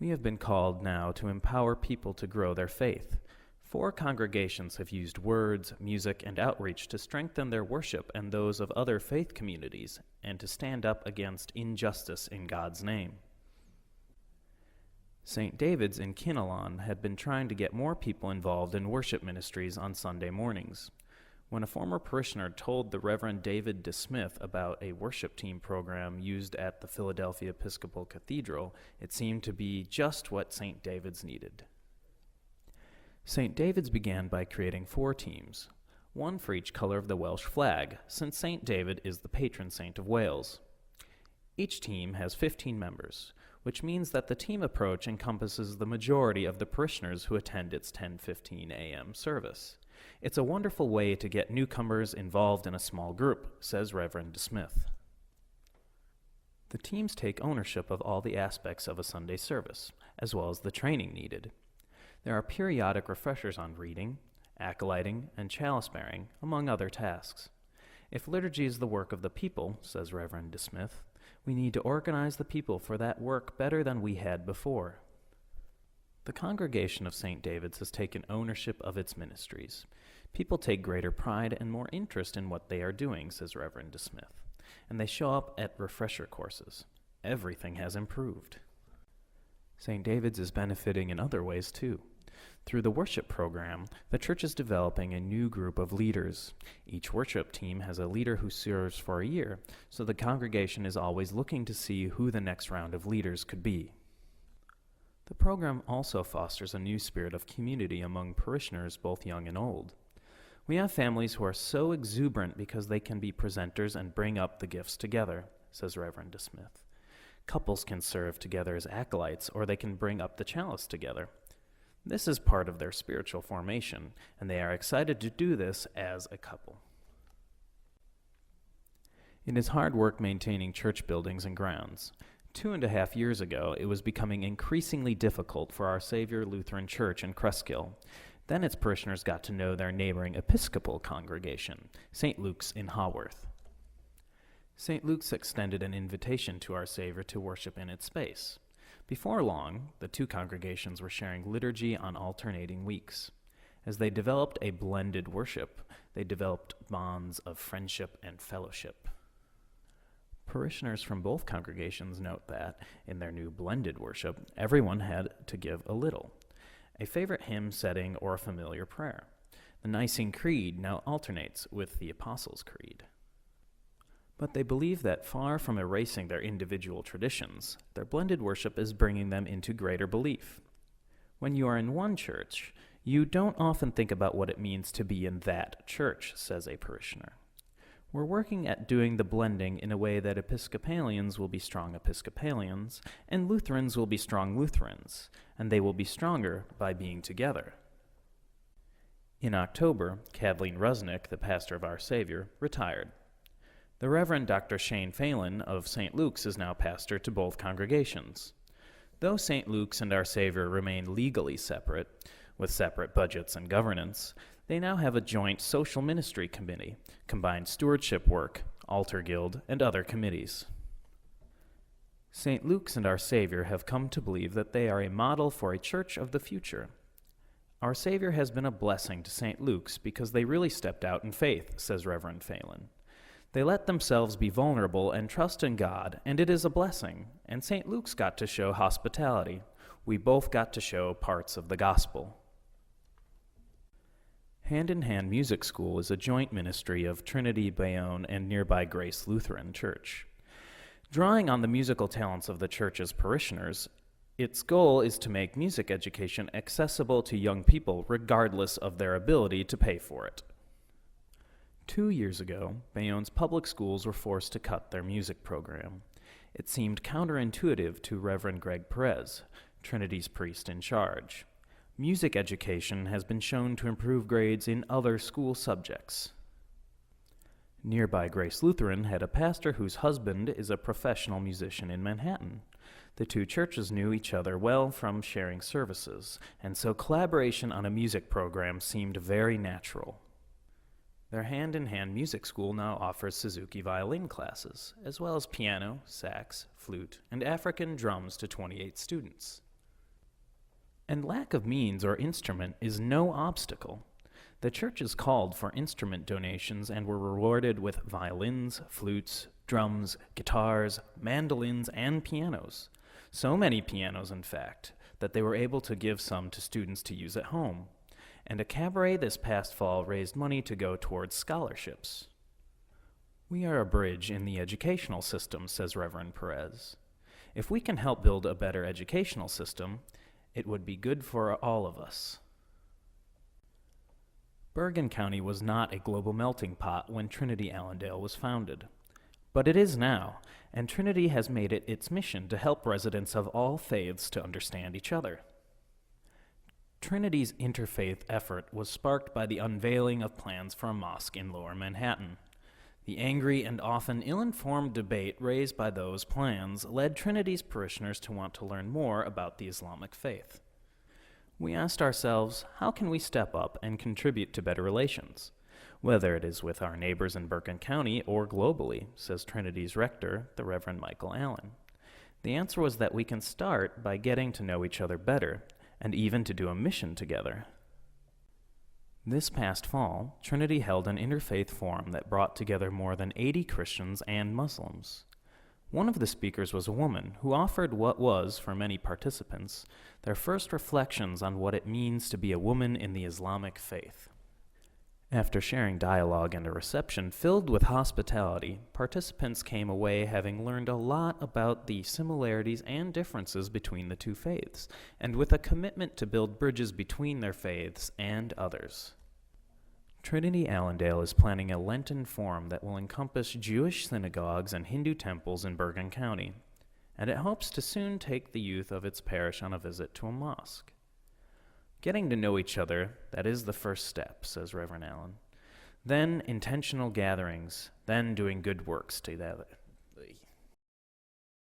We have been called now to empower people to grow their faith. 4 congregations have used words, music, and outreach to strengthen their worship and those of other faith communities, and to stand up against injustice in God's name. St. David's in Kinnelon had been trying to get more people involved in worship ministries on Sunday mornings. When a former parishioner told the Reverend David DeSmith about a worship team program used at the Philadelphia Episcopal Cathedral, it seemed to be just what St. David's needed. St. David's began by creating 4 teams, one for each color of the Welsh flag, since St. David is the patron saint of Wales. Each team has 15 members, which means that the team approach encompasses the majority of the parishioners who attend its 10:15 a.m. service. It's a wonderful way to get newcomers involved in a small group, says Reverend DeSmith. The teams take ownership of all the aspects of a Sunday service, as well as the training needed. There are periodic refreshers on reading, acolyting, and chalice-bearing, among other tasks. If liturgy is the work of the people, says Reverend DeSmith, we need to organize the people for that work better than we had before. The congregation of St. David's has taken ownership of its ministries. People take greater pride and more interest in what they are doing, says Reverend DeSmith, and they show up at refresher courses. Everything has improved. St. David's is benefiting in other ways, too. Through the worship program, the church is developing a new group of leaders. Each worship team has a leader who serves for a year, so the congregation is always looking to see who the next round of leaders could be. The program also fosters a new spirit of community among parishioners, both young and old. We have families who are so exuberant because they can be presenters and bring up the gifts together, says Reverend DeSmith. Couples can serve together as acolytes, or they can bring up the chalice together. This is part of their spiritual formation, and they are excited to do this as a couple. It is hard work maintaining church buildings and grounds. 2.5 years ago, it was becoming increasingly difficult for Our Savior Lutheran Church in Cresskill. Then its parishioners got to know their neighboring Episcopal congregation, St. Luke's in Haworth. St. Luke's extended an invitation to Our Savior to worship in its space. Before long, the 2 congregations were sharing liturgy on alternating weeks. As they developed a blended worship, they developed bonds of friendship and fellowship. Parishioners from both congregations note that, in their new blended worship, everyone had to give a little. A favorite hymn setting or a familiar prayer. The Nicene Creed now alternates with the Apostles' Creed. But they believe that far from erasing their individual traditions, their blended worship is bringing them into greater belief. When you are in one church, you don't often think about what it means to be in that church, says a parishioner. We're working at doing the blending in a way that Episcopalians will be strong Episcopalians, and Lutherans will be strong Lutherans, and they will be stronger by being together. In October, Kathleen Rusnick, the pastor of Our Savior, retired. The Reverend Dr. Shane Phelan of St. Luke's is now pastor to both congregations. Though St. Luke's and Our Savior remain legally separate, with separate budgets and governance, they now have a joint social ministry committee, combined stewardship work, altar guild, and other committees. St. Luke's and Our Savior have come to believe that they are a model for a church of the future. Our Savior has been a blessing to St. Luke's because they really stepped out in faith, says Reverend Phelan. They let themselves be vulnerable and trust in God, and it is a blessing. And St. Luke's got to show hospitality. We both got to show parts of the gospel. Hand in Hand Music School is a joint ministry of Trinity, Bayonne, and nearby Grace Lutheran Church. Drawing on the musical talents of the church's parishioners, its goal is to make music education accessible to young people regardless of their ability to pay for it. 2 years ago, Bayonne's public schools were forced to cut their music program. It seemed counterintuitive to Reverend Greg Perez, Trinity's priest in charge. Music education has been shown to improve grades in other school subjects. Nearby Grace Lutheran had a pastor whose husband is a professional musician in Manhattan. The 2 churches knew each other well from sharing services, and so collaboration on a music program seemed very natural. Their hand-in-hand music school now offers Suzuki violin classes, as well as piano, sax, flute, and African drums to 28 students. And lack of means or instrument is no obstacle. The churches called for instrument donations and were rewarded with violins, flutes, drums, guitars, mandolins, and pianos. So many pianos, in fact, that they were able to give some to students to use at home. And a cabaret this past fall raised money to go towards scholarships. We are a bridge in the educational system, says Reverend Perez. If we can help build a better educational system, it would be good for all of us. Bergen County was not a global melting pot when Trinity Allendale was founded. But it is now, and Trinity has made it its mission to help residents of all faiths to understand each other. Trinity's interfaith effort was sparked by the unveiling of plans for a mosque in Lower Manhattan. The angry and often ill-informed debate raised by those plans led Trinity's parishioners to want to learn more about the Islamic faith. We asked ourselves, how can we step up and contribute to better relations? Whether it is with our neighbors in Bergen County or globally, says Trinity's rector, the Reverend Michael Allen. The answer was that we can start by getting to know each other better, and even to do a mission together. This past fall, Trinity held an interfaith forum that brought together more than 80 Christians and Muslims. One of the speakers was a woman who offered what was, for many participants, their first reflections on what it means to be a woman in the Islamic faith. After sharing dialogue and a reception filled with hospitality, participants came away having learned a lot about the similarities and differences between the two faiths, and with a commitment to build bridges between their faiths and others. Trinity Allendale is planning a Lenten forum that will encompass Jewish synagogues and Hindu temples in Bergen County, and it hopes to soon take the youth of its parish on a visit to a mosque. Getting to know each other, that is the first step, says Reverend Allen. Then intentional gatherings, then doing good works together.